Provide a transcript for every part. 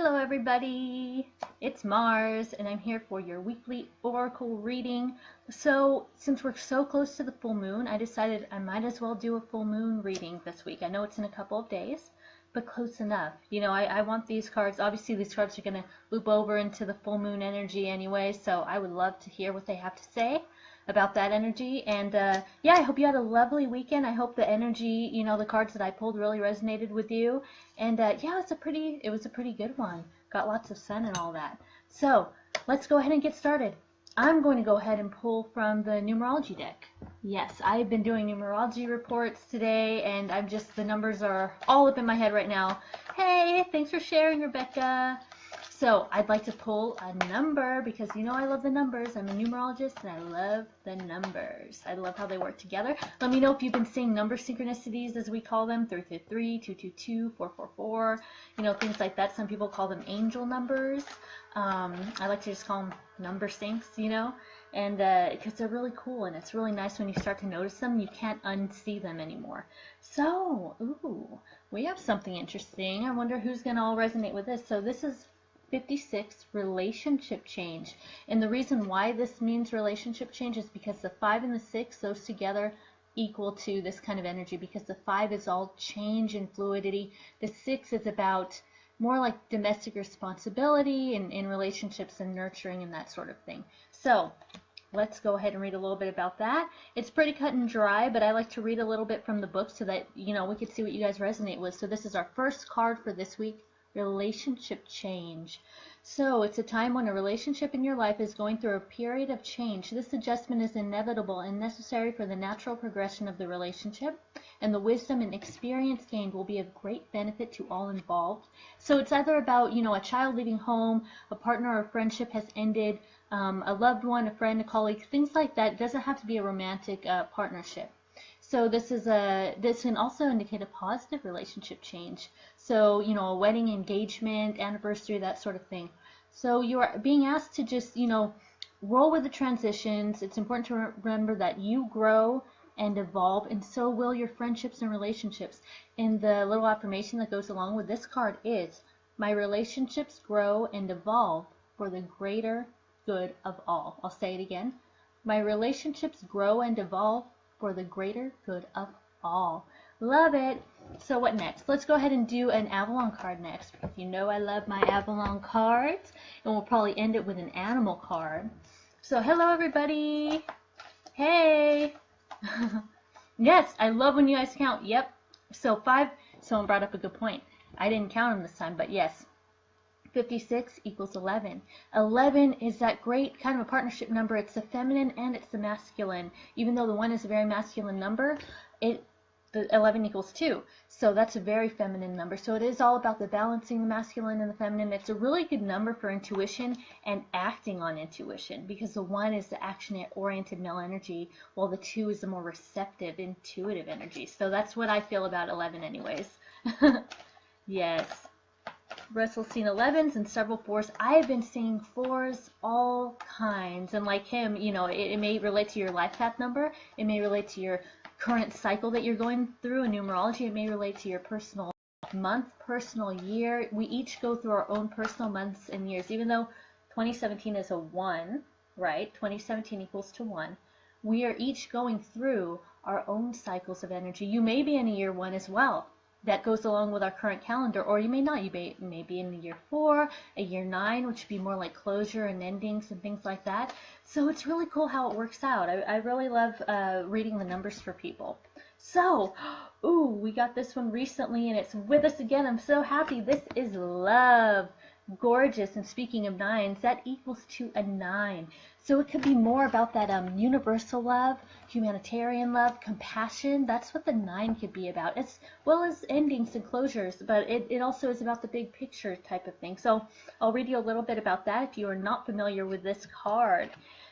Hello everybody, it's Mars and I'm here for your weekly oracle reading. So since we're so close to the full moon, I decided I might as well do a full moon reading this week. I know it's in a couple of days, but close enough. You know, I want these cards, obviously these cards are going to loop over into the full moon energy anyway, so I would love to hear what they have to say about that energy. And yeah, I hope you had a lovely weekend. I hope the energy, you know, the cards that I pulled really resonated with you. And yeah, it was a pretty good one. Got lots of sun and all that. So let's go ahead and get started. I'm going to go ahead and pull from the numerology deck. Yes, I've been doing numerology reports today, and the numbers are all up in my head right now. Hey, thanks for sharing, Rebecca. So I'd like to pull a number because you know I love the numbers. I'm a numerologist and I love the numbers. I love how they work together. Let me know if you've been seeing number synchronicities, as we call them, 333, 222, 444, you know, things like that. Some people call them angel numbers. I like to just call them number syncs, you know, and because they're really cool and it's really nice when you start to notice them. You can't unsee them anymore. So, ooh, we have something interesting. I wonder who's going to all resonate with this. So this is 56, relationship change. And the reason why this means relationship change is because the 5 and the 6, those together equal to this kind of energy, because the 5 is all change and fluidity. The 6 is about more like domestic responsibility and in relationships and nurturing and that sort of thing. So let's go ahead and read a little bit about that. It's pretty cut and dry, but I like to read a little bit from the book so that, you know, we could see what you guys resonate with. So this is our first card for this week. Relationship change. So it's a time when a relationship in your life is going through a period of change. This adjustment is inevitable and necessary for the natural progression of the relationship, and the wisdom and experience gained will be of great benefit to all involved. So it's either about, you know, a child leaving home, a partner or a friendship has ended, a loved one, a friend, a colleague, things like that. It doesn't have to be a romantic partnership. So this can also indicate a positive relationship change. So, you know, a wedding, engagement, anniversary, that sort of thing. So you are being asked to just, you know, roll with the transitions. It's important to remember that you grow and evolve, and so will your friendships and relationships. And the little affirmation that goes along with this card is, my relationships grow and evolve for the greater good of all. I'll say it again. My relationships grow and evolve for the greater good of all. Love it. So what next? Let's go ahead and do an Avalon card next, because you know I love my Avalon cards, and we'll probably end it with an animal card. So hello everybody. Hey. Yes, I love when you guys count. Yep. So someone brought up a good point. I didn't count them this time, but yes. 56 equals 11. 11 is that great kind of a partnership number. It's the feminine and it's the masculine. Even though the 1 is a very masculine number, the 11 equals 2. So that's a very feminine number. So it is all about the balancing the masculine and the feminine. It's a really good number for intuition and acting on intuition, because the 1 is the action-oriented male energy, while the 2 is the more receptive, intuitive energy. So that's what I feel about 11 anyways. Yes. Russell's seen 11s and several 4s. I've been seeing 4s all kinds, and like him, you know, it may relate to your life path number. It may relate to your current cycle that you're going through in numerology. It may relate to your personal month, personal year. We each go through our own personal months and years. Even though 2017 is a 1, right? 2017 equals to 1. We are each going through our own cycles of energy. You may be in a year 1 as well. That goes along with our current calendar, or you may not. You may be in a year 4, a year 9, which would be more like closure and endings and things like that. So it's really cool how it works out. I really love reading the numbers for people. So, ooh, we got this one recently, and it's with us again. I'm so happy. This is love. Gorgeous. And speaking of 9s, that equals to a 9. So it could be more about that universal love, humanitarian love, compassion. That's what the 9 could be about, as well as endings and closures. But it also is about the big picture type of thing. So I'll read you a little bit about that if you are not familiar with this card.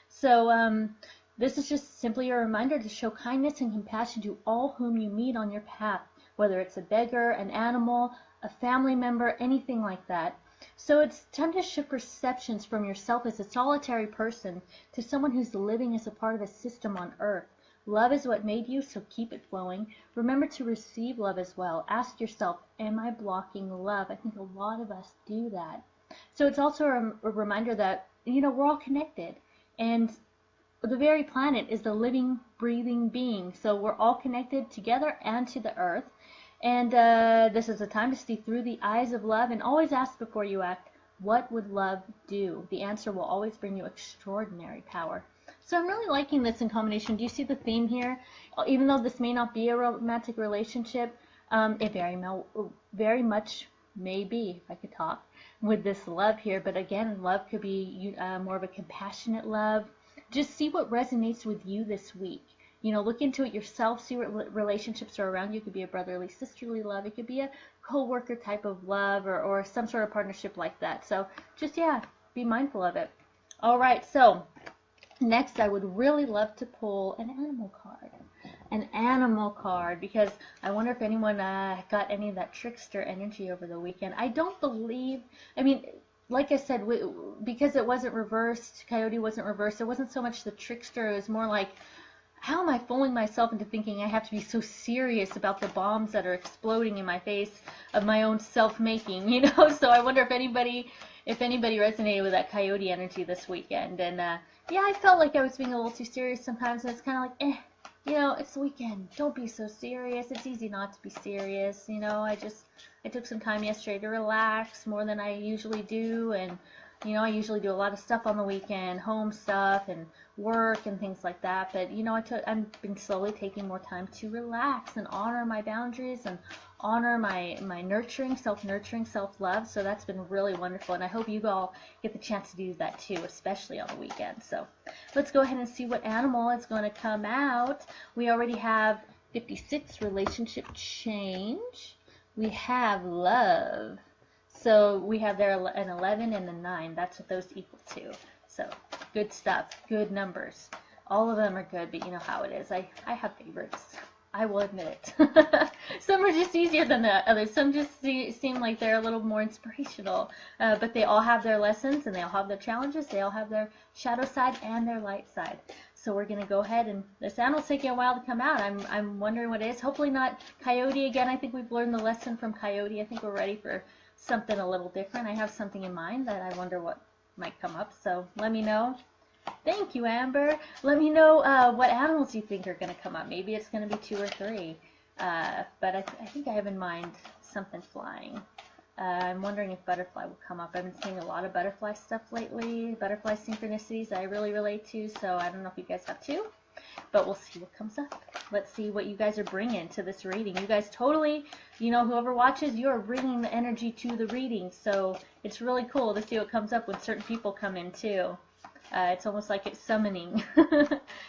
So this is just simply a reminder to show kindness and compassion to all whom you meet on your path, whether it's a beggar, an animal, a family member, anything like that. So it's time to shift perceptions from yourself as a solitary person to someone who's living as a part of a system on Earth, Love is what made you, so keep it flowing. Remember to receive love as well. Ask yourself, am I blocking love? I think a lot of us do that. So it's also a reminder that, we're all connected. And the very planet is the living, breathing being. So we're all connected together and to the earth. And this is a time to see through the eyes of love, and always ask before you act, what would love do? The answer will always bring you extraordinary power. So I'm really liking this in combination. Do you see the theme here? Even though this may not be a romantic relationship, it very much may be, if I could talk, with this love here. But again, love could be more of a compassionate love. Just see what resonates with you this week. Look into it yourself, see what relationships are around you. It could be a brotherly, sisterly love. It could be a co-worker type of love, or some sort of partnership like that. So just, be mindful of it. All right, so next I would really love to pull an animal card. An animal card, because I wonder if anyone got any of that trickster energy over the weekend. I don't believe, like I said, because it wasn't reversed, Coyote wasn't reversed, it wasn't so much the trickster, it was more like, how am I fooling myself into thinking I have to be so serious about the bombs that are exploding in my face of my own self-making, So I wonder if anybody resonated with that Coyote energy this weekend. And I felt like I was being a little too serious sometimes, and it's kind of like, it's the weekend. Don't be so serious. It's easy not to be serious. I took some time yesterday to relax more than I usually do, and I usually do a lot of stuff on the weekend, home stuff and work and things like that. But I've been slowly taking more time to relax and honor my boundaries and honor my self-nurturing, self-love. So that's been really wonderful, and I hope you all get the chance to do that too, especially on the weekend. So let's go ahead and see what animal is going to come out. We already have 56, relationship change. We have love. So we have there an 11 and a 9. That's what those equal to. So good stuff. Good numbers. All of them are good, but you know how it is. I have favorites. I will admit it. Some are just easier than the others. Some just seem like they're a little more inspirational. But they all have their lessons, and they all have their challenges. They all have their shadow side and their light side. So we're going to go ahead, and this animal's taking a while to come out. I'm wondering what it is. Hopefully not Coyote again. I think we've learned the lesson from Coyote. I think we're ready for something a little different. I have something in mind that I wonder what might come up. So let me know. Thank you, Amber. Let me know what animals you think are going to come up. Maybe it's going to be 2 or 3. But I think I have in mind something flying. I'm wondering if butterfly will come up. I've been seeing a lot of butterfly stuff lately, butterfly synchronicities that I really relate to, so I don't know if you guys have too, but we'll see what comes up. Let's see what you guys are bringing to this reading. You guys totally, whoever watches, you are bringing the energy to the reading, so it's really cool to see what comes up when certain people come in too. It's almost like it's summoning.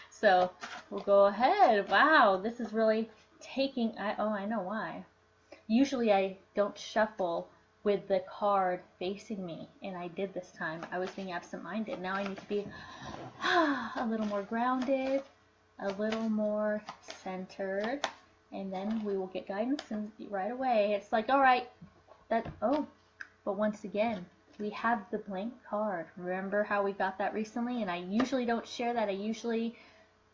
So we'll go ahead. Wow, this is really taking, I know why. Usually I don't shuffle with the card facing me, and I did this time. I was being absent-minded. Now I need to be a little more grounded, a little more centered, and then we will get guidance and right away. It's like, all right, but once again, we have the blank card. Remember how we got that recently? And I usually don't share that. I usually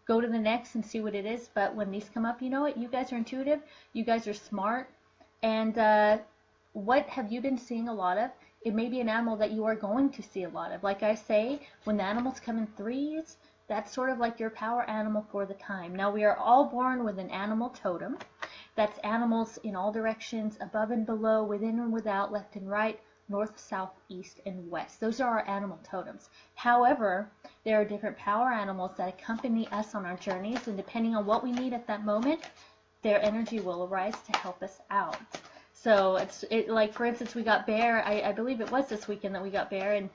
go to the next and see what it is, but when these come up, you know what? You guys are intuitive. You guys are smart. And what have you been seeing a lot of? It may be an animal that you are going to see a lot of. Like I say, when the animals come in 3s, that's sort of like your power animal for the time. Now, we are all born with an animal totem. That's animals in all directions, above and below, within and without, left and right, north, south, east, and west. Those are our animal totems. However, there are different power animals that accompany us on our journeys, and depending on what we need at that moment, their energy will arise to help us out. So like, for instance, we got Bear. I believe it was this weekend that we got Bear, and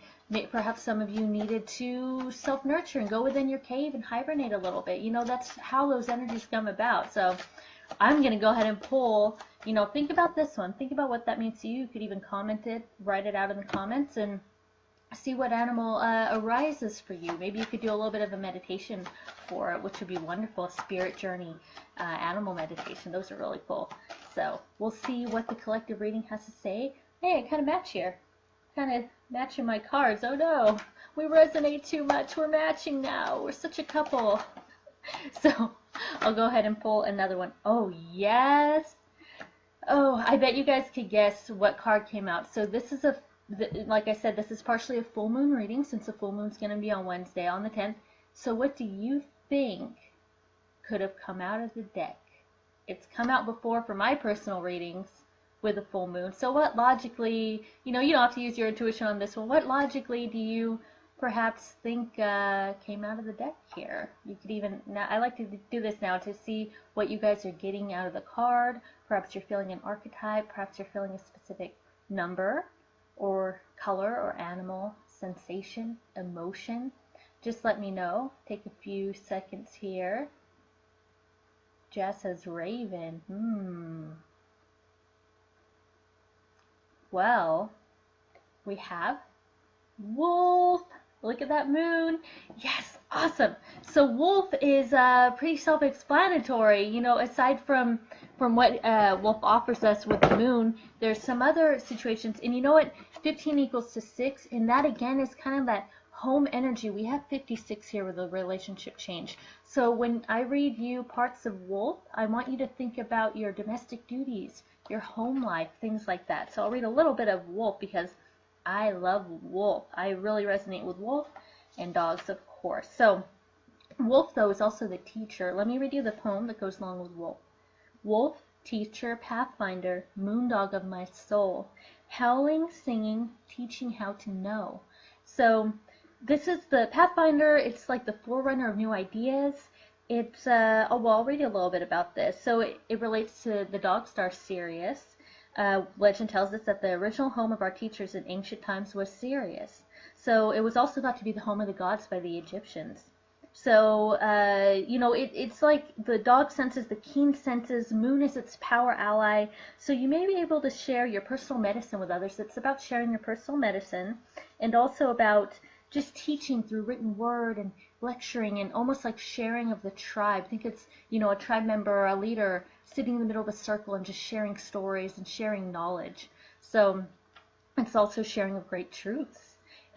perhaps some of you needed to self-nurture and go within your cave and hibernate a little bit. That's how those energies come about. So I'm going to go ahead and pull, think about this one. Think about what that means to you. You could even comment it, write it out in the comments, and see what animal arises for you. Maybe you could do a little bit of a meditation for it, which would be wonderful. A spirit journey, animal meditation. Those are really cool. So we'll see what the collective reading has to say. Hey, I kind of match here. Kind of matching my cards. Oh no, we resonate too much. We're matching now. We're such a couple. So I'll go ahead and pull another one. Oh, yes. Oh, I bet you guys could guess what card came out. So this is like I said, this is partially a full moon reading since the full moon's going to be on Wednesday on the 10th. So what do you think could have come out of the deck? It's come out before for my personal readings with a full moon. So what logically, you don't have to use your intuition on this one. What logically do you perhaps think came out of the deck here? You could even, now I like to do this now to see what you guys are getting out of the card. Perhaps you're feeling an archetype, perhaps you're feeling a specific number or color or animal, sensation, emotion. Just let me know. Take a few seconds here. Jess says raven. Well, we have wolf. Look at that moon. Yes, awesome. So wolf is pretty self-explanatory. Aside from what wolf offers us with the moon, there's some other situations. And you know what? 15 equals to 6, and that again is kind of that home energy. We have 56 here with the relationship change. So when I read you parts of wolf, I want you to think about your domestic duties, your home life, things like that. So I'll read a little bit of wolf because I love wolf. I really resonate with wolf and dogs, of course. So wolf, though, is also the teacher. Let me read you the poem that goes along with wolf. Wolf, teacher, pathfinder, moondog of my soul, howling, singing, teaching how to know. So this is the pathfinder. It's like the forerunner of new ideas. It's, I'll read you a little bit about this. So it relates to the dog star Sirius. Legend tells us that the original home of our teachers in ancient times was Sirius. So it was also thought to be the home of the gods by the Egyptians. So, it's like the dog senses, the keen senses, moon is its power ally. So you may be able to share your personal medicine with others. It's about sharing your personal medicine and also about just teaching through written word and lecturing and almost like sharing of the tribe. I think it's, a tribe member or a leader sitting in the middle of a circle and just sharing stories and sharing knowledge. So it's also sharing of great truths.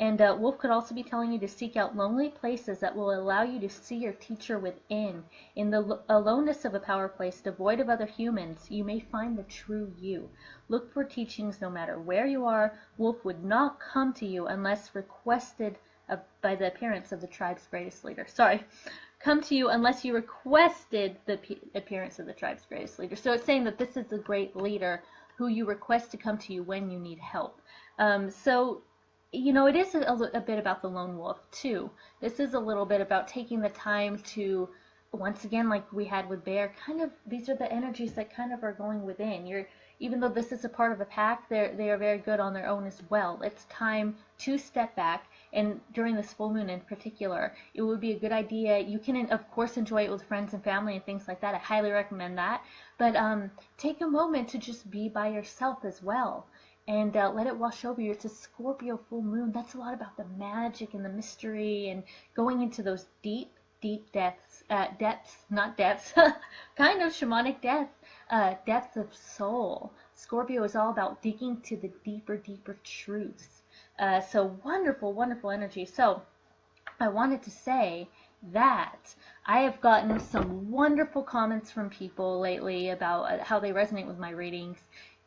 And wolf could also be telling you to seek out lonely places that will allow you to see your teacher within. In the aloneness of a power place, devoid of other humans, you may find the true you. Look for teachings no matter where you are. Wolf would not come to you unless requested by the appearance of the tribe's greatest leader. Come to you unless you requested the appearance of the tribe's greatest leader. So it's saying that this is the great leader who you request to come to you when you need help. It is a bit about the lone wolf too. This is a little bit about taking the time to, once again, like we had with Bear, these are the energies that kind of are going within. Even though this is a part of a pack, they are very good on their own as well. It's time to step back, and during this full moon in particular, it would be a good idea. You can, of course, enjoy it with friends and family and things like that. I highly recommend that. But take a moment to just be by yourself as well. And let it wash over you. It's a Scorpio full moon. That's a lot about the magic and the mystery and going into those deep, deep depths, not depths, kind of shamanic depths of soul. Scorpio is all about digging to the deeper, deeper truths. So wonderful, wonderful energy. So I wanted to say that I have gotten some wonderful comments from people lately about how they resonate with my readings.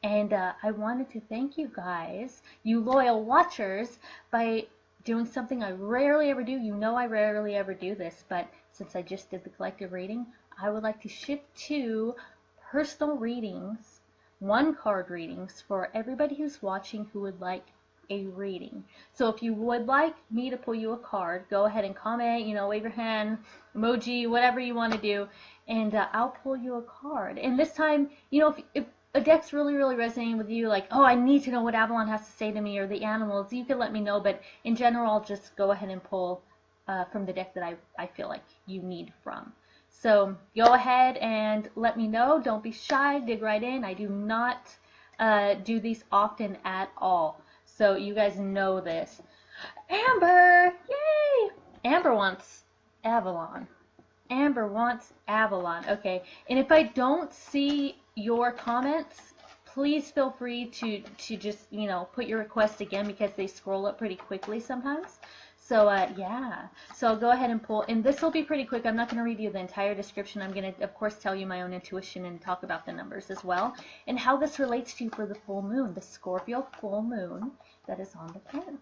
And I wanted to thank you guys, you loyal watchers, by doing something I rarely ever do. I rarely ever do this, but since I just did the collective reading, I would like to shift to personal readings, one-card readings for everybody who's watching who would like a reading. So if you would like me to pull you a card, go ahead and comment, wave your hand, emoji, whatever you want to do, and I'll pull you a card. And this time, if a deck's really, really resonating with you, like, oh, I need to know what Avalon has to say to me, or the animals, you can let me know, but in general, I'll just go ahead and pull from the deck that I feel like you need from. So go ahead and let me know. Don't be shy. Dig right in. I do not do these often at all. So you guys know this. Amber! Yay! Amber wants Avalon. Amber wants Avalon. Okay. And if I don't see your comments, please feel free to just, put your request again because they scroll up pretty quickly sometimes. So yeah, so I'll go ahead and pull, and this will be pretty quick. I'm not going to read you the entire description. I'm going to, of course, tell you my own intuition and talk about the numbers as well, and how this relates to you for the full moon, the Scorpio full moon that is on the 10th.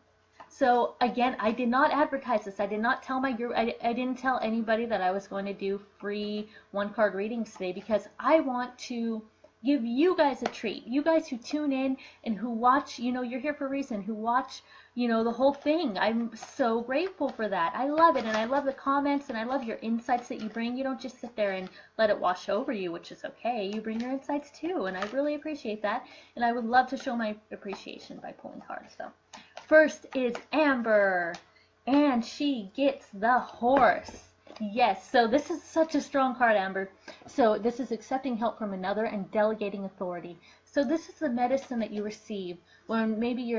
So again, I did not advertise this. I did not tell my group, I didn't tell anybody that I was going to do free one-card readings today, because I want to give you guys a treat. You guys who tune in and who watch, you know, you're here for a reason, who watch, you know, the whole thing. I'm so grateful for that. I love it, and I love the comments, and I love your insights that you bring. You don't just sit there and let it wash over you, which is okay. You bring your insights too, and I really appreciate that, and I would love to show my appreciation by pulling cards. So first is Amber, and she gets the horse. Yes, so this is such a strong card, Amber. So this is accepting help from another and delegating authority. So this is the medicine that you receive when maybe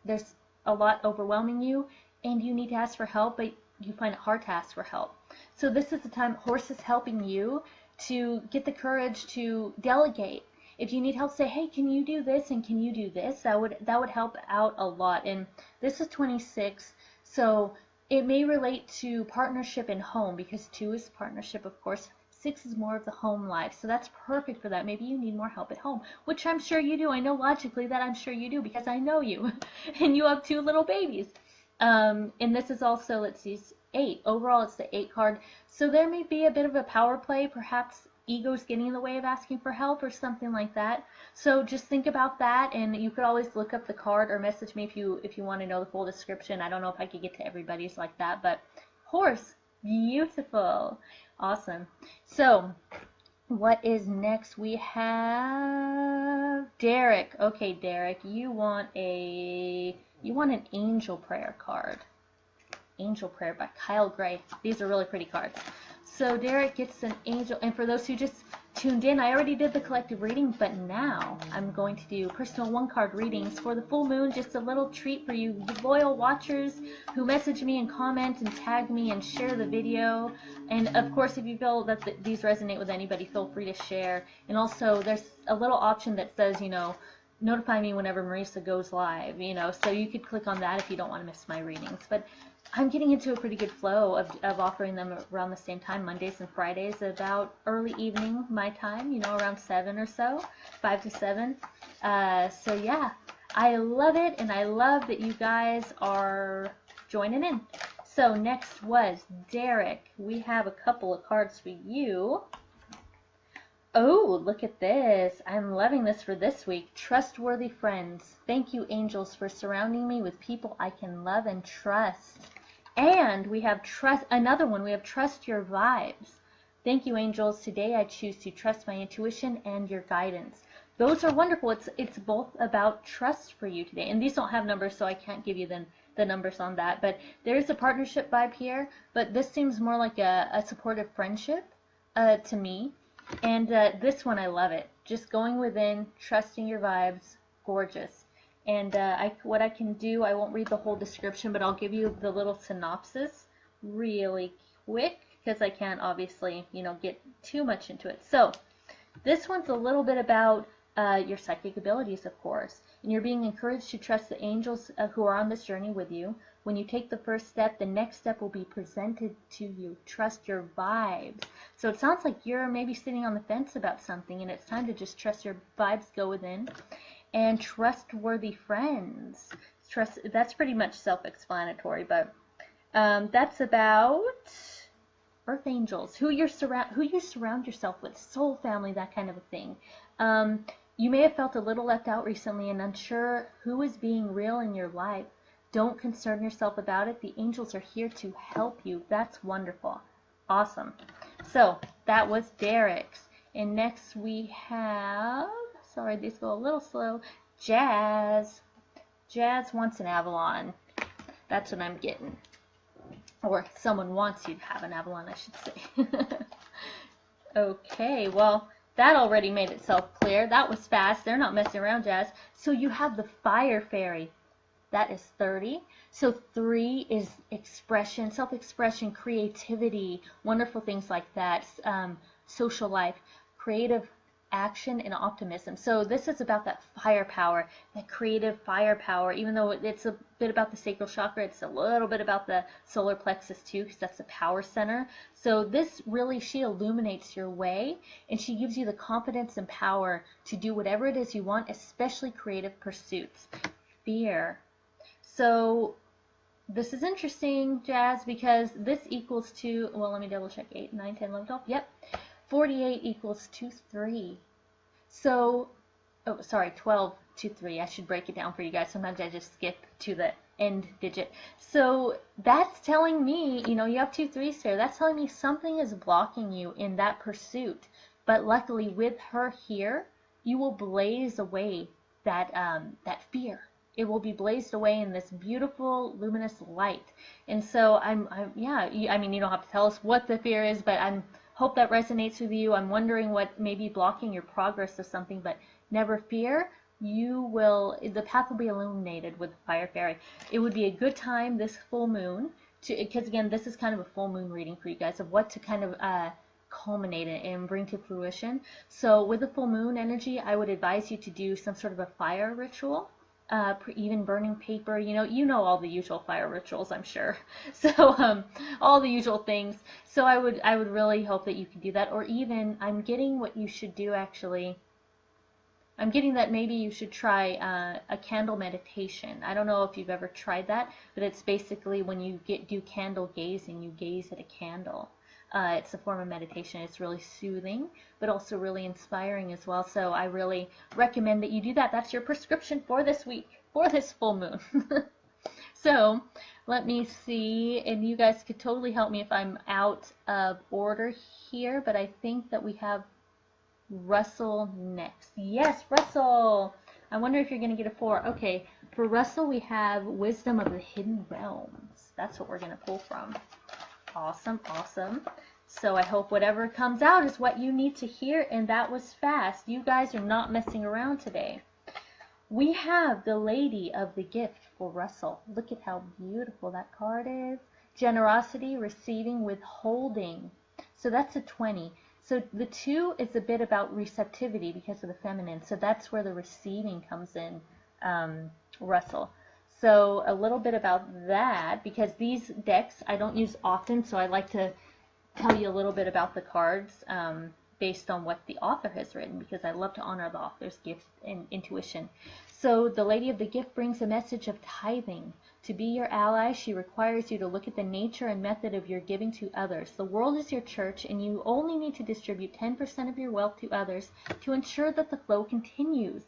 there's a lot overwhelming you and you need to ask for help, but you find it hard to ask for help. So this is the time horse is helping you to get the courage to delegate. If you need help, say, hey, can you do this and can you do this? That would help out a lot. And this is 26, so it may relate to partnership and home, because 2 is partnership, of course. 6 is more of the home life, so that's perfect for that. Maybe you need more help at home, which I'm sure you do. I know logically that I'm sure you do, because I know you, and you have 2 little babies. And this is also, let's see, 8. Overall, it's the 8 card. So there may be a bit of a power play, perhaps ego's getting in the way of asking for help or something like that. So just think about that, and you could always look up the card or message me if you want to know the full description. I don't know if I could get to everybody's like that, but horse, beautiful, awesome. So what is next? We have Derek. Okay, Derek, you want an angel prayer card. Angel Prayer by Kyle Gray. These are really pretty cards. So Derek gets an angel, and for those who just tuned in, I already did the collective reading, but now I'm going to do personal 1-card readings for the full moon. Just a little treat for you loyal watchers who message me and comment and tag me and share the video. And of course, if you feel that these resonate with anybody, feel free to share. And also, there's a little option that says, you know, notify me whenever Marisa goes live, you know, so you could click on that if you don't want to miss my readings. But I'm getting into a pretty good flow of offering them around the same time, Mondays and Fridays, about early evening my time, you know, around 7 or so, 5 to 7. So yeah, I love it, and I love that you guys are joining in. So next was Derek. We have a couple of cards for you. Oh, look at this. I'm loving this for this week. Trustworthy friends. Thank you, angels, for surrounding me with people I can love and trust. And we have another one. We have trust your vibes. Thank you, angels. Today I choose to trust my intuition and your guidance. Those are wonderful. It's both about trust for you today. And these don't have numbers, so I can't give you the numbers on that. But there is a partnership vibe here. But this seems more like a supportive friendship to me. And this one, I love it. Just going within, trusting your vibes, gorgeous. And what I can do, I won't read the whole description, but I'll give you the little synopsis really quick, because I can't obviously, you know, get too much into it. So this one's a little bit about your psychic abilities, of course. And you're being encouraged to trust the angels who are on this journey with you. When you take the first step, the next step will be presented to you. Trust your vibes. So it sounds like you're maybe sitting on the fence about something, and it's time to just trust your vibes, go within. And trustworthy friends. That's pretty much self-explanatory, but that's about earth angels, who you surround yourself with, soul family, that kind of a thing. You may have felt a little left out recently and unsure who is being real in your life. Don't concern yourself about it. The angels are here to help you. That's wonderful. Awesome. So that was Derek's. And next we have, sorry, these go a little slow, Jazz. Jazz wants an Avalon. That's what I'm getting. Or someone wants you to have an Avalon, I should say. Okay, well, that already made itself clear. That was fast. They're not messing around, Jazz. So you have the Fire Fairy. That is 30. So 3 is expression, self-expression, creativity, wonderful things like that, social life, creative action and optimism. So this is about that firepower, that creative firepower. Even though it's a bit about the sacral chakra, it's a little bit about the solar plexus too, because that's the power center. So this really, she illuminates your way, and she gives you the confidence and power to do whatever it is you want, especially creative pursuits. Fear. So this is interesting, Jazz, because this equals to, well, let me double check, 8, 9, 10, 11, 12, yep, 48 equals 2, 3. So, oh, sorry, 12 to 3. I should break it down for you guys. Sometimes I just skip to the end digit. So that's telling me, you know, you have 2 3s here. That's telling me something is blocking you in that pursuit. But luckily, with her here, you will blaze away that that fear. It will be blazed away in this beautiful, luminous light. And so yeah, I mean, you don't have to tell us what the fear is, but hope that resonates with you. I'm wondering what may be blocking your progress of something, but never fear. The path will be illuminated with the fire fairy. It would be a good time this full moon because again, this is kind of a full moon reading for you guys of what to kind of culminate it and bring to fruition. So with the full moon energy, I would advise you to do some sort of a fire ritual. Even burning paper, you know all the usual fire rituals, I'm sure. So all the usual things. So I would really hope that you can do that. Or even, I'm getting what you should do actually. I'm getting that maybe you should try a candle meditation. I don't know if you've ever tried that, but it's basically when you do candle gazing, you gaze at a candle. It's a form of meditation. It's really soothing, but also really inspiring as well. So I really recommend that you do that. That's your prescription for this week, for this full moon. So let me see, and you guys could totally help me if I'm out of order here, but I think that we have Russell next. Yes, Russell. I wonder if you're going to get a 4. Okay, for Russell we have Wisdom of the Hidden Realms. That's what we're going to pull from. Awesome, awesome. So I hope whatever comes out is what you need to hear, and that was fast. You guys are not messing around today. We have the Lady of the Gift for Russell. Look at how beautiful that card is. Generosity, receiving, withholding. So that's a 20. So the 2 is a bit about receptivity because of the feminine. So that's where the receiving comes in, Russell. So a little bit about that, because these decks I don't use often, so I like to tell you a little bit about the cards based on what the author has written, because I love to honor the author's gift and intuition. So the Lady of the Gift brings a message of tithing. To be your ally, she requires you to look at the nature and method of your giving to others. The world is your church, and you only need to distribute 10% of your wealth to others to ensure that the flow continues.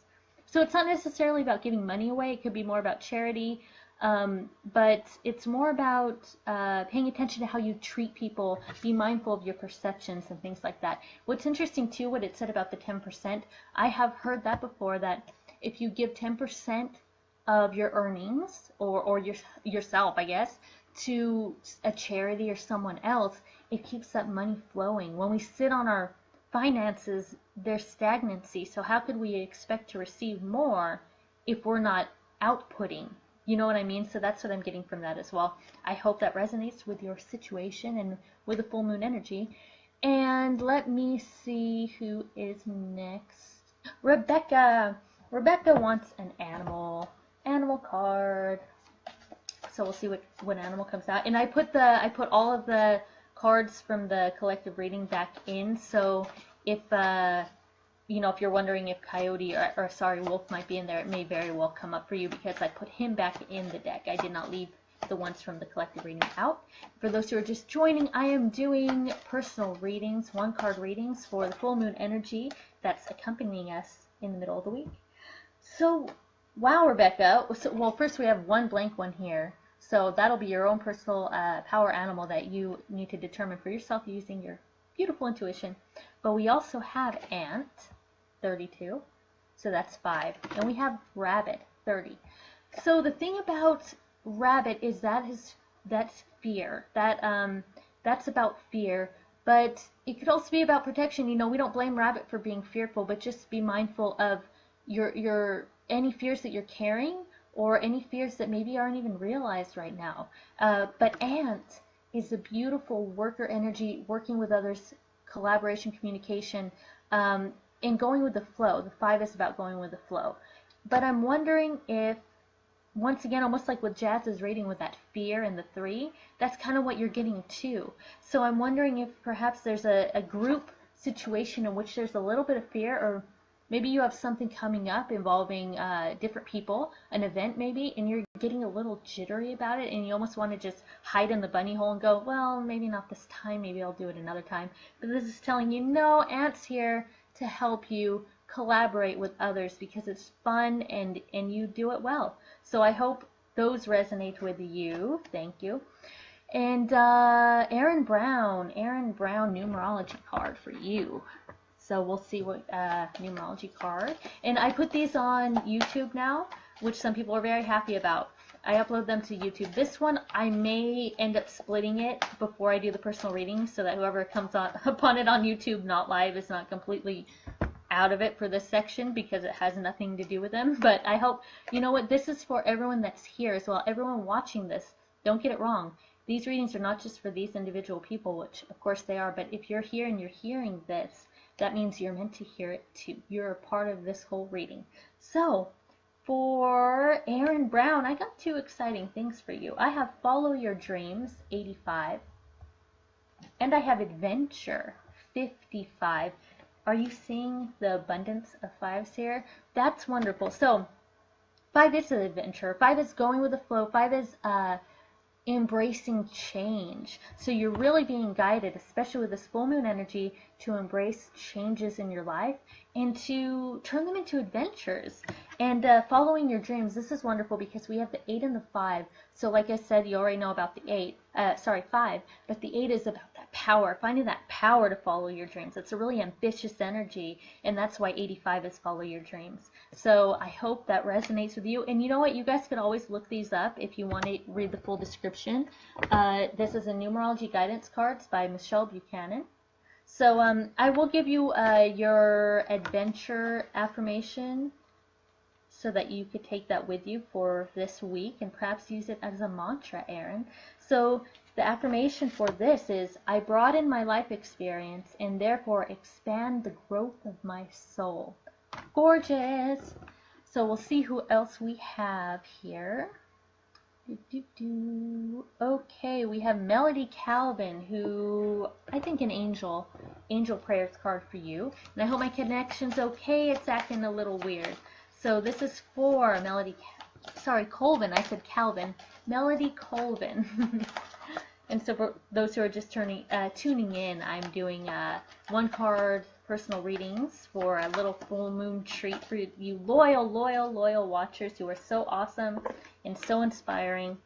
So it's not necessarily about giving money away. It could be more about charity, but it's more about paying attention to how you treat people, be mindful of your perceptions and things like that. What's interesting too, what it said about the 10%, I have heard that before, that if you give 10% of your earnings, or yourself, I guess, to a charity or someone else, it keeps that money flowing. When we sit on our finances, there's stagnancy. So how could we expect to receive more if we're not outputting? You know what I mean? So that's what I'm getting from that as well. I hope that resonates with your situation and with the full moon energy. And let me see who is next. Rebecca. Rebecca wants an animal card. So we'll see what animal comes out. And I put all of the cards from the collective reading back in. So if you know, if you're wondering if Coyote or sorry, Wolf might be in there, it may very well come up for you because I put him back in the deck. I did not leave the ones from the collective reading out. For those who are just joining, I am doing personal readings, 1-card readings for the full moon energy that's accompanying us in the middle of the week. So, wow, Rebecca. So, well, first we have one blank one here. So that'll be your own personal power animal that you need to determine for yourself using your beautiful intuition. But we also have Ant, 32. So that's 5. And we have Rabbit, 30. So the thing about Rabbit is that's fear. That's about fear. But it could also be about protection. You know, we don't blame Rabbit for being fearful, but just be mindful of your any fears that you're carrying, or any fears that maybe aren't even realized right now. But Ant is a beautiful worker energy, working with others, collaboration, communication. in going with the flow. The 5 is about going with the flow. But I'm wondering if, once again, almost like with Jazz's reading with that fear and the 3, that's kind of what you're getting too. So I'm wondering if perhaps there's a group situation in which there's a little bit of fear, or maybe you have something coming up involving different people, an event maybe, and you're getting a little jittery about it, and you almost want to just hide in the bunny hole and go, well, maybe not this time, maybe I'll do it another time. But this is telling you, no, Aunt's here to help you collaborate with others because it's fun and you do it well. So I hope those resonate with you. Thank you. And Aaron Brown numerology card for you. So we'll see what numerology card. And I put these on YouTube now, which some people are very happy about. I upload them to YouTube. This one, I may end up splitting it before I do the personal reading so that whoever comes upon it on YouTube, not live, is not completely out of it for this section because it has nothing to do with them. But I hope, you know what, this is for everyone that's here as well. Everyone watching this, don't get it wrong. These readings are not just for these individual people, which of course they are, but if you're here and you're hearing this, that means you're meant to hear it too. You're a part of this whole reading. So, for Aaron Brown, I got 2 exciting things for you. I have Follow Your Dreams, 85, and I have Adventure, 55. Are you seeing the abundance of 5s here? That's wonderful. So, 5 is an adventure. 5 is going with the flow. 5 is embracing change. So you're really being guided, especially with this full moon energy, to embrace changes in your life and to turn them into adventures. And following your dreams, this is wonderful because we have the 8 and the 5. So like I said, you already know about the 5, but the 8 is about that power, finding that power to follow your dreams. It's a really ambitious energy, and that's why 85 is follow your dreams. So I hope that resonates with you. And you know what? You guys could always look these up if you want to read the full description. This is a numerology guidance cards by Michelle Buchanan. So I will give you your adventure affirmation so that you could take that with you for this week and perhaps use it as a mantra, Aaron. So the affirmation for this is, I broaden my life experience and therefore expand the growth of my soul. Gorgeous! So we'll see who else we have here. Okay, we have Melody Calvin, who I think an angel prayers card for you. And I hope my connection's okay. It's acting a little weird. So this is for Colvin. I said Calvin. Melody Colvin. And so for those who are just tuning in, I'm doing 1 card personal readings for a little full moon treat for you loyal watchers who are so awesome and so inspiring.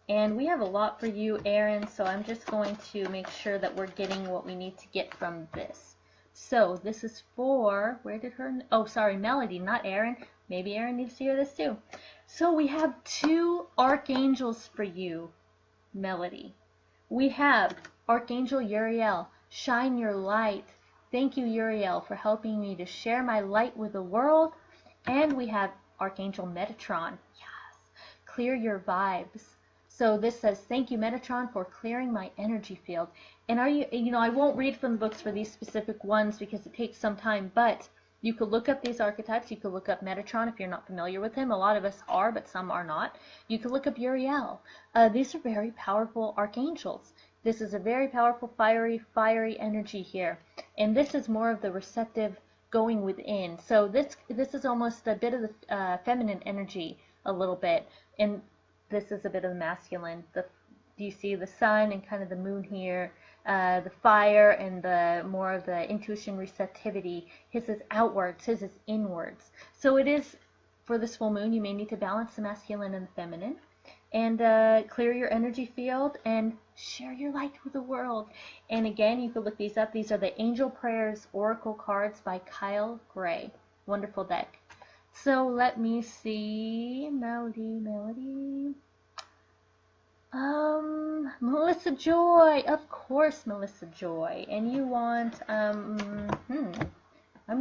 And we have a lot for you, Aaron, so I'm just going to make sure that we're getting what we need to get from this. So this is for, Melody, not Aaron. Maybe Aaron needs to hear this too. So we have 2 archangels for you, Melody. We have Archangel Uriel, shine your light. Thank you, Uriel, for helping me to share my light with the world. And we have Archangel Metatron. Yes, clear your vibes. So this says, thank you, Metatron, for clearing my energy field. And I won't read from the books for these specific ones because it takes some time, but you could look up these archetypes. You could look up Metatron if you're not familiar with him. A lot of us are, but some are not. You could look up Uriel. These are very powerful archangels. This is a very powerful, fiery energy here. And this is more of the receptive going within. So this is almost a bit of the feminine energy a little bit. And this is a bit of the masculine. Do you see the sun and kind of the moon here? The fire and the more of the intuition, receptivity. His is outwards, his is inwards. So it is, for this full moon, you may need to balance the masculine and the feminine. And clear your energy field and share your light with the world. And again, you can look these up. These are the Angel Prayers Oracle cards by Kyle Gray. Wonderful deck. So let me see. Melody. Melissa Joy. Of course, Melissa Joy. And you want, I'm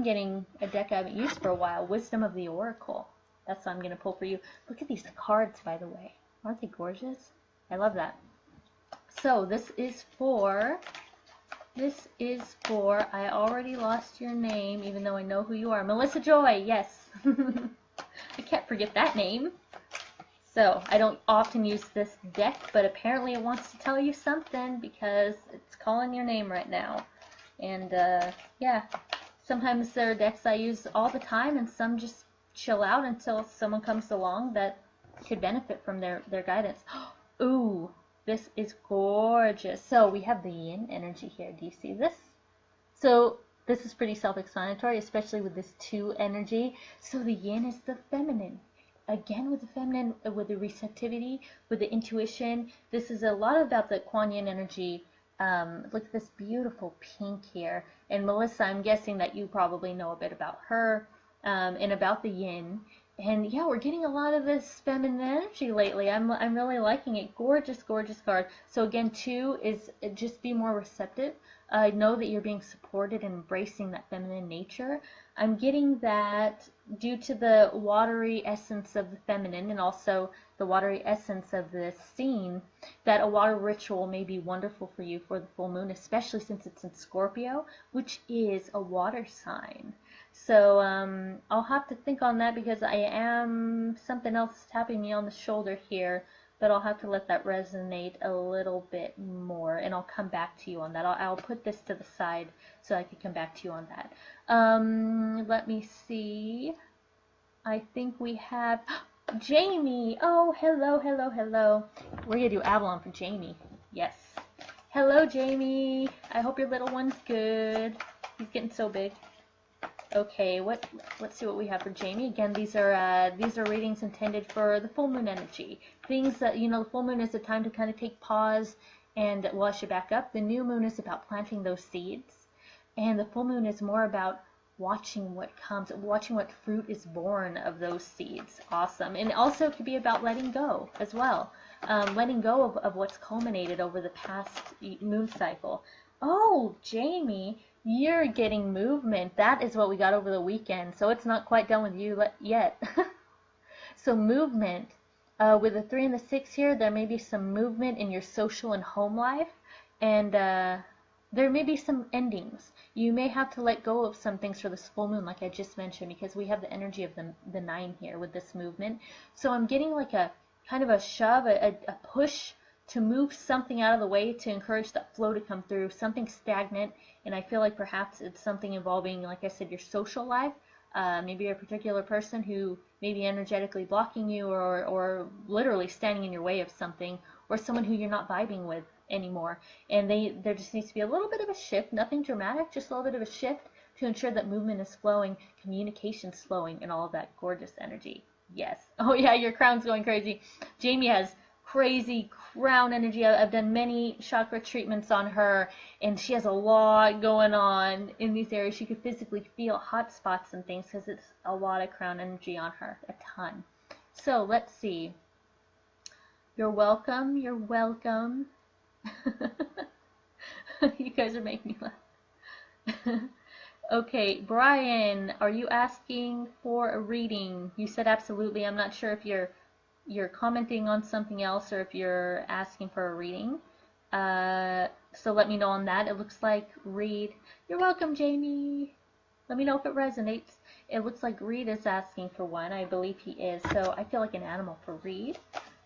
getting a deck I haven't used for a while. Wisdom of the Oracle. That's what I'm going to pull for you. Look at these cards, by the way. Aren't they gorgeous? I love that. So this is for This is for, I already lost your name, even though I know who you are. Melissa Joy, yes. I can't forget that name. So, I don't often use this deck, but apparently it wants to tell you something because it's calling your name right now. And, yeah, sometimes there are decks I use all the time, and some just chill out until someone comes along that could benefit from their guidance. Ooh, this is gorgeous. So, we have the yin energy here. Do you see this? So, this is pretty self-explanatory, especially with this 2 energy. So, the yin is the feminine. Again, with the feminine, with the receptivity, with the intuition. This is a lot about the Kuan Yin energy. Look at this beautiful pink here. And Melissa, I'm guessing that you probably know a bit about her and about the yin. And yeah, we're getting a lot of this feminine energy lately. I'm really liking it. Gorgeous, gorgeous card. So again, 2 is just be more receptive. Know that you're being supported and embracing that feminine nature. I'm getting that due to the watery essence of the feminine and also the watery essence of this scene, that a water ritual may be wonderful for you for the full moon, especially since it's in Scorpio, which is a water sign. So I'll have to think on that because I am, something else is tapping me on the shoulder here, but I'll have to let that resonate a little bit more, and I'll come back to you on that. I'll put this to the side so I can come back to you on that. Let me see. I think we have Jamie. Oh, hello, hello, hello. We're going to do Avalon for Jamie. Yes. Hello, Jamie. I hope your little one's good. He's getting so big. Okay, let's see what we have for Jamie. Again, these are readings intended for the full moon energy. Things that, you know, the full moon is a time to kind of take pause, and well, I should back up. The new moon is about planting those seeds, and the full moon is more about watching what comes, watching what fruit is born of those seeds. Awesome. And also it could be about letting go as well. Letting go of what's culminated over the past moon cycle. Oh, Jamie, you're getting movement. That is what we got over the weekend. So it's not quite done with you yet. So movement. With the 3 and the 6 here, there may be some movement in your social and home life. And there may be some endings. You may have to let go of some things for this full moon, like I just mentioned, because we have the energy of the 9 here with this movement. So I'm getting like a kind of a shove, a push to move something out of the way to encourage that flow to come through, something stagnant, and I feel like perhaps it's something involving, like I said, your social life. Maybe you're a particular person who may be energetically blocking you or literally standing in your way of something, or someone who you're not vibing with anymore. And there just needs to be a little bit of a shift, nothing dramatic, just a little bit of a shift to ensure that movement is flowing, communication's flowing, and all of that gorgeous energy. Yes. Oh yeah, your crown's going crazy. Jamie has crazy crown energy. I've done many chakra treatments on her, and she has a lot going on in these areas. She could physically feel hot spots and things because it's a lot of crown energy on her, a ton. So let's see. You're welcome. You're welcome. You guys are making me laugh. Okay, Brian, are you asking for a reading? You said absolutely. I'm not sure if you're commenting on something else or if you're asking for a reading. So let me know on that. It looks like Reed. You're welcome, Jamie. Let me know if it resonates. It looks like Reed is asking for one. I believe he is. So I feel like an animal for Reed.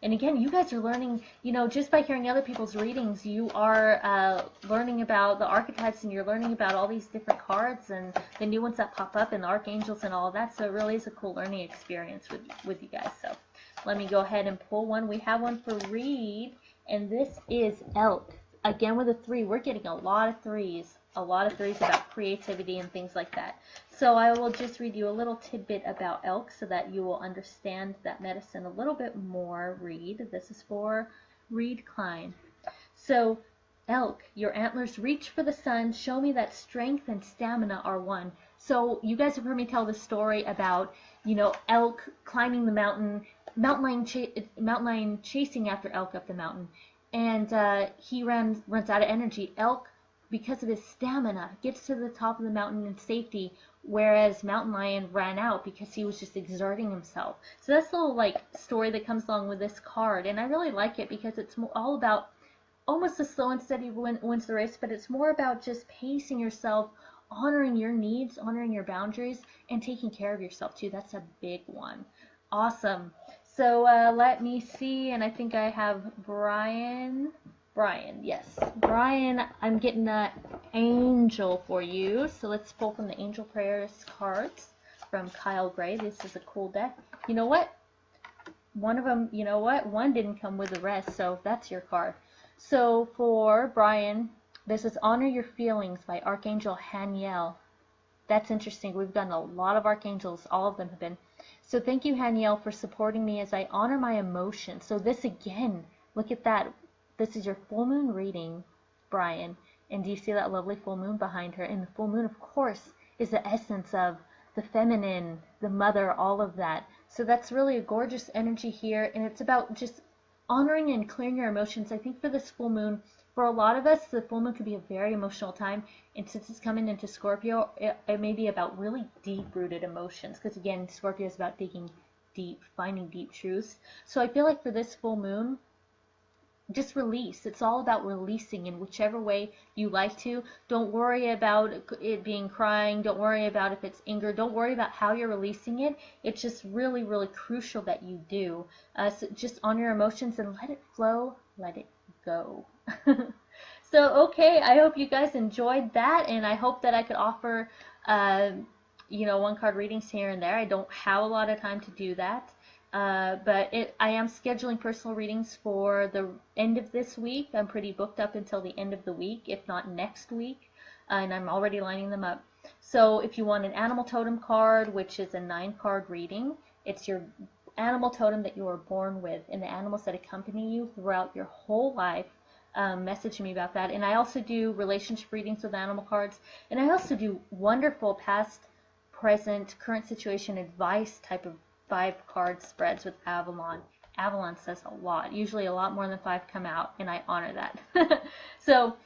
And again, you guys are learning, you know, just by hearing other people's readings, you are learning about the archetypes, and you're learning about all these different cards and the new ones that pop up and the archangels and all of that. So it really is a cool learning experience with you guys. So let me go ahead and pull one. We have one for Reed, and this is Elk. Again, with a 3, we're getting a lot of threes about creativity and things like that. So I will just read you a little tidbit about Elk so that you will understand that medicine a little bit more. Reed. This is for Reed Klein. So, Elk, your antlers reach for the sun. Show me that strength and stamina are one. So you guys have heard me tell this story about, you know, elk climbing the mountain, mountain lion chasing after elk up the mountain, and he runs out of energy. Elk, because of his stamina, gets to the top of the mountain in safety, whereas mountain lion ran out because he was just exerting himself. So that's the little like story that comes along with this card, and I really like it because it's all about almost a slow and steady wins the race, but it's more about just pacing yourself, honoring your needs, honoring your boundaries, and taking care of yourself too. That's a big one. Awesome. So let me see, and I think I have Brian. Brian, yes. Brian, I'm getting an angel for you. So let's pull from the Angel Prayers cards from Kyle Gray. This is a cool deck. You know what? One of them, you know what? One didn't come with the rest, so that's your card. So for Brian, this is Honor Your Feelings by Archangel Haniel. That's interesting. We've gotten a lot of archangels. All of them have been. So thank you, Haniel, for supporting me as I honor my emotions. So this again, look at that. This is your full moon reading, Brian. And do you see that lovely full moon behind her? And the full moon, of course, is the essence of the feminine, the mother, all of that. So that's really a gorgeous energy here. And it's about just honoring and clearing your emotions. I think for this full moon, for a lot of us, the full moon could be a very emotional time. And since it's coming into Scorpio, it may be about really deep-rooted emotions. Because again, Scorpio is about digging deep, finding deep truths. So I feel like for this full moon, just release. It's all about releasing in whichever way you like to. Don't worry about it being crying. Don't worry about if it's anger. Don't worry about how you're releasing it. It's just really, really crucial that you do. So just honor your emotions and let it flow. Let it go. So, okay, I hope you guys enjoyed that, and I hope that I could offer, one card readings here and there. I don't have a lot of time to do that. But I am scheduling personal readings for the end of this week. I'm pretty booked up until the end of the week, if not next week, and I'm already lining them up. So if you want an animal totem card, which is a 9-card reading, it's your animal totem that you were born with and the animals that accompany you throughout your whole life. Message me about that. And I also do relationship readings with animal cards, and I also do wonderful past, present, current situation advice type of 5-card spreads with Avalon. Avalon says a lot. Usually a lot more than 5 come out, and I honor that. So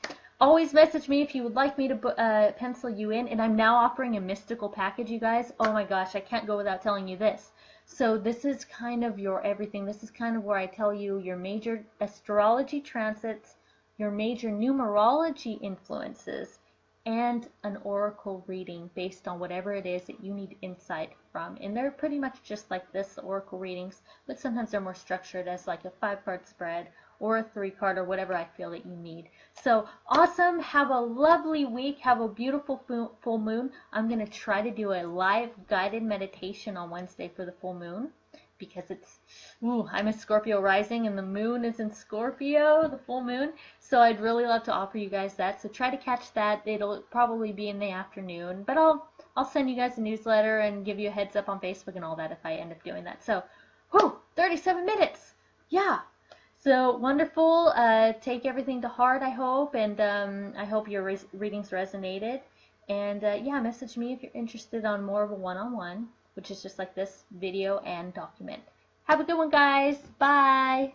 always message me if you would like me to pencil you in. And I'm now offering a mystical package, you guys. Oh my gosh, I can't go without telling you this. So this is kind of your everything. This is kind of where I tell you your major astrology transits, your major numerology influences, and an oracle reading based on whatever it is that you need insight from. And they're pretty much just like this, the oracle readings, but sometimes they're more structured as like a 5-card spread or a 3-card or whatever I feel that you need. So awesome. Have a lovely week. Have a beautiful full moon. I'm going to try to do a live guided meditation on Wednesday for the full moon, because I'm a Scorpio rising and the moon is in Scorpio, the full moon. So I'd really love to offer you guys that. So try to catch that. It'll probably be in the afternoon, but I'll send you guys a newsletter and give you a heads up on Facebook and all that if I end up doing that. So, 37 minutes. Yeah. So wonderful. Take everything to heart, I hope, and I hope your readings resonated. And yeah, message me if you're interested on more of a one-on-one, which is just like this video and document. Have a good one, guys. Bye.